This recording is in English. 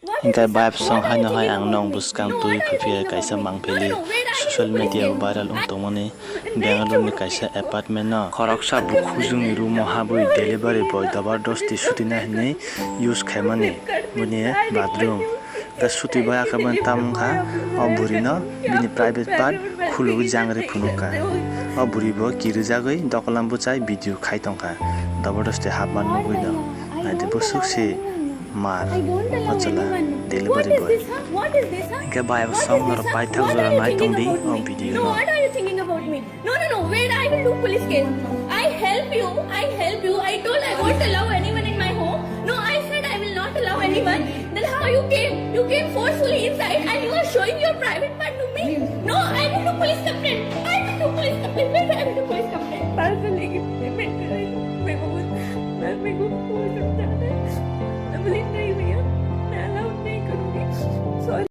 Hingkai bayap song hai no hai ang nong buskang tui phapia kaisa mangpheli social media viral ungtongmani Bangalore ni kaisa apartment no khoroksa bu khujung ni room habui delivery boy dabar dosti sutina hinai use khaimani buni bathroom ga suti baya kaban tamkha oburi no bini private part khulu jangri phunuka oburi bo kirujagoi dokolambu chai video khai tongkha dabar dosti habman nugui no naide busuk si mar achala delivery boy ke bayap song nor pai thak jora nai tongdi o video no What are you thinking about me? No. Wait, I will do police case. I help you. I told I won't allow anyone in my home. No, I said I will not allow anyone. Then how you came? You came forcefully inside and you are showing your private part to me. No, I will do police complaint. Wait, I will do police complaint. Parcel लेके payment कराई मेरे को बहुत मैं मेरे को बहुत समझाता है मैं बोली नहीं